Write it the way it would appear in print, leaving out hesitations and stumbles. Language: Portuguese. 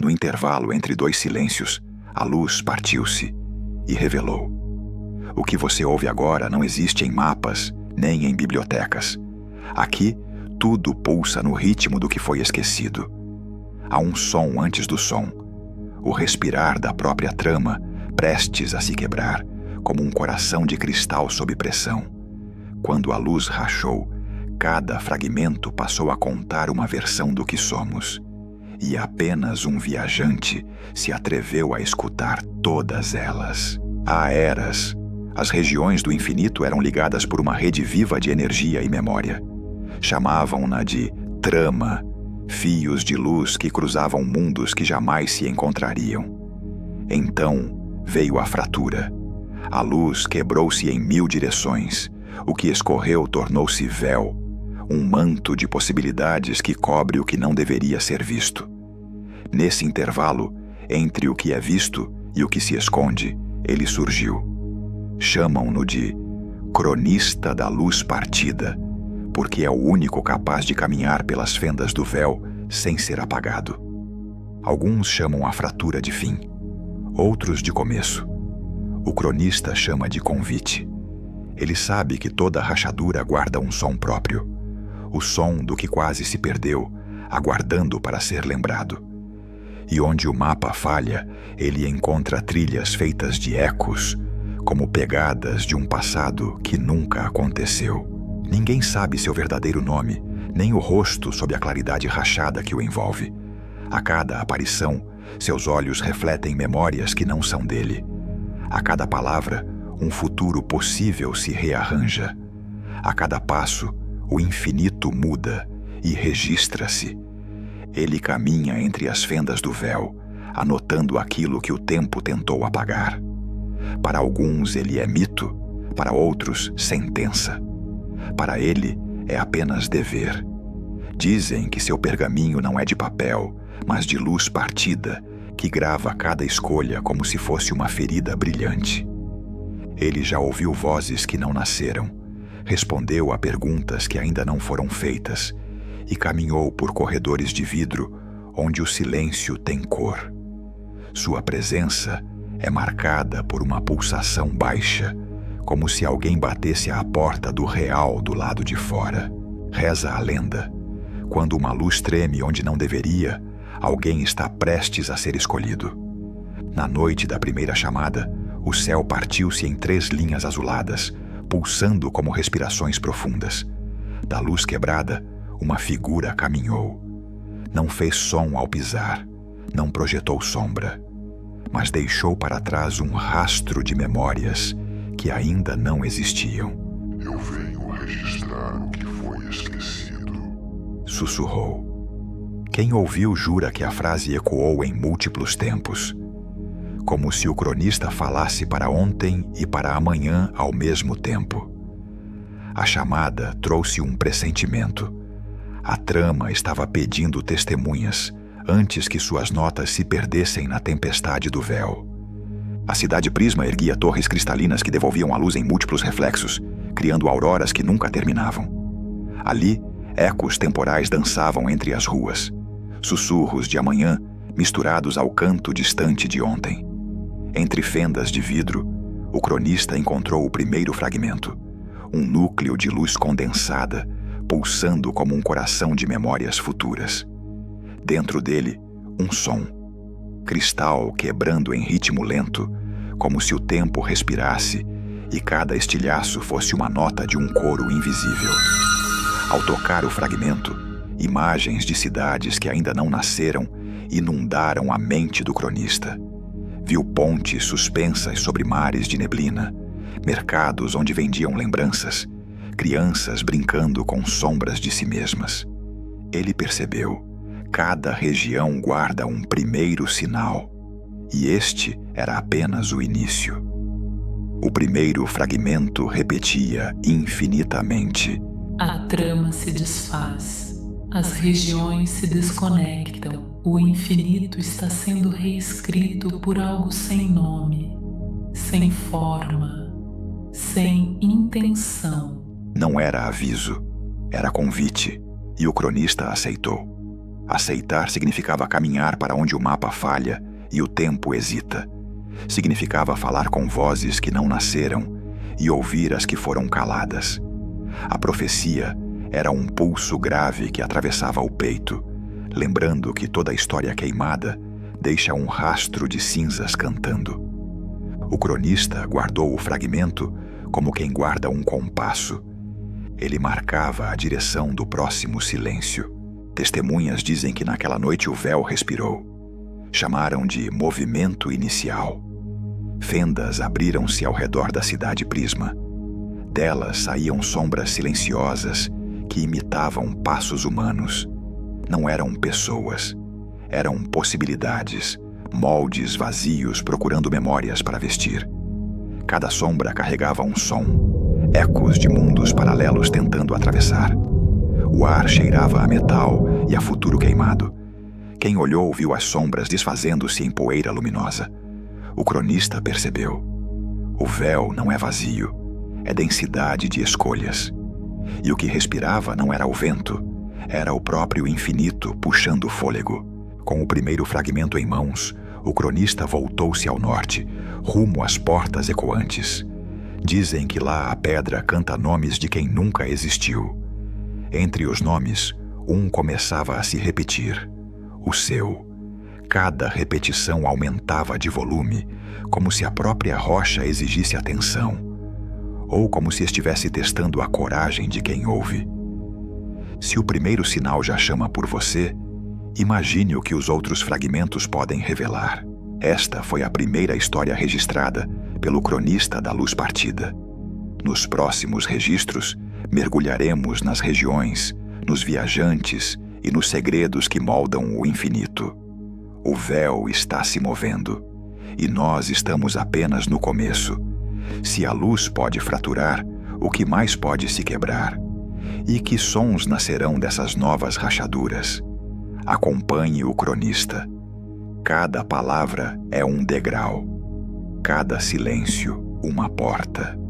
No intervalo entre dois silêncios, a luz partiu-se e revelou: o que você ouve agora não existe em mapas, nem em bibliotecas. Aqui, tudo pulsa no ritmo do que foi esquecido. Há um som antes do som, o respirar da própria trama, prestes a se quebrar, como um coração de cristal sob pressão. Quando a luz rachou, cada fragmento passou a contar uma versão do que somos. E apenas um viajante se atreveu a escutar todas elas. Há eras. As regiões do infinito eram ligadas por uma rede viva de energia e memória. Chamavam-na de trama, fios de luz que cruzavam mundos que jamais se encontrariam. Então veio a fratura. A luz quebrou-se em 1000 direções. O que escorreu tornou-se véu, um manto de possibilidades que cobre o que não deveria ser visto. Nesse intervalo, entre o que é visto e o que se esconde, ele surgiu. Chamam-no de cronista da luz partida, porque é o único capaz de caminhar pelas fendas do véu sem ser apagado. Alguns chamam a fratura de fim, outros de começo. O cronista chama de convite. Ele sabe que toda rachadura guarda um som próprio, o som do que quase se perdeu, aguardando para ser lembrado. E onde o mapa falha, ele encontra trilhas feitas de ecos, como pegadas de um passado que nunca aconteceu. Ninguém sabe seu verdadeiro nome, nem o rosto sob a claridade rachada que o envolve. A cada aparição, seus olhos refletem memórias que não são dele. A cada palavra, um futuro possível se rearranja. A cada passo, o infinito muda e registra-se. Ele caminha entre as fendas do véu, anotando aquilo que o tempo tentou apagar. Para alguns ele é mito, para outros sentença. Para ele é apenas dever. Dizem que seu pergaminho não é de papel, mas de luz partida, que grava cada escolha como se fosse uma ferida brilhante. Ele já ouviu vozes que não nasceram, respondeu a perguntas que ainda não foram feitas e caminhou por corredores de vidro onde o silêncio tem cor. Sua presença é marcada por uma pulsação baixa, como se alguém batesse à porta do real do lado de fora. Reza a lenda: quando uma luz treme onde não deveria, alguém está prestes a ser escolhido. Na noite da primeira chamada, o céu partiu-se em 3 linhas azuladas, pulsando como respirações profundas. Da luz quebrada, uma figura caminhou. Não fez som ao pisar, não projetou sombra, mas deixou para trás um rastro de memórias que ainda não existiam. Eu venho registrar o que foi esquecido, sussurrou. Quem ouviu jura que a frase ecoou em múltiplos tempos, como se o cronista falasse para ontem e para amanhã ao mesmo tempo. A chamada trouxe um pressentimento. A trama estava pedindo testemunhas antes que suas notas se perdessem na tempestade do véu. A cidade Prisma erguia torres cristalinas que devolviam a luz em múltiplos reflexos, criando auroras que nunca terminavam. Ali, ecos temporais dançavam entre as ruas, sussurros de amanhã misturados ao canto distante de ontem. Entre fendas de vidro, o cronista encontrou o primeiro fragmento, um núcleo de luz condensada, pulsando como um coração de memórias futuras. Dentro dele, um som, cristal quebrando em ritmo lento, como se o tempo respirasse e cada estilhaço fosse uma nota de um coro invisível. Ao tocar o fragmento, imagens de cidades que ainda não nasceram inundaram a mente do cronista. Viu pontes suspensas sobre mares de neblina, mercados onde vendiam lembranças, crianças brincando com sombras de si mesmas. Ele percebeu: cada região guarda um primeiro sinal, e este era apenas o início. O primeiro fragmento repetia infinitamente: a trama se desfaz, as regiões se desconectam, o infinito está sendo reescrito por algo sem nome, sem forma, sem intenção. Não era aviso, era convite, e o cronista aceitou. Aceitar significava caminhar para onde o mapa falha e o tempo hesita. Significava falar com vozes que não nasceram e ouvir as que foram caladas. A profecia era um pulso grave que atravessava o peito, lembrando que toda história queimada deixa um rastro de cinzas cantando. O cronista guardou o fragmento como quem guarda um compasso. Ele marcava a direção do próximo silêncio. Testemunhas dizem que naquela noite o véu respirou. Chamaram de movimento inicial. Fendas abriram-se ao redor da cidade Prisma. Delas saíam sombras silenciosas que imitavam passos humanos. Não eram pessoas, eram possibilidades, moldes vazios procurando memórias para vestir. Cada sombra carregava um som, ecos de mundos paralelos tentando atravessar. O ar cheirava a metal e a futuro queimado. Quem olhou viu as sombras desfazendo-se em poeira luminosa. O cronista percebeu. O véu não é vazio, é densidade de escolhas. E o que respirava não era o vento, era o próprio infinito puxando o fôlego. Com o primeiro fragmento em mãos, o cronista voltou-se ao norte, rumo às portas ecoantes. Dizem que lá a pedra canta nomes de quem nunca existiu. Entre os nomes, um começava a se repetir, o seu. Cada repetição aumentava de volume, como se a própria rocha exigisse atenção, ou como se estivesse testando a coragem de quem ouve. Se o primeiro sinal já chama por você, imagine o que os outros fragmentos podem revelar. Esta foi a primeira história registrada pelo cronista da luz partida. Nos próximos registros, mergulharemos nas regiões, nos viajantes e nos segredos que moldam o infinito. O véu está se movendo, e nós estamos apenas no começo. Se a luz pode fraturar, o que mais pode se quebrar? E que sons nascerão dessas novas rachaduras? Acompanhe o cronista. Cada palavra é um degrau, cada silêncio uma porta.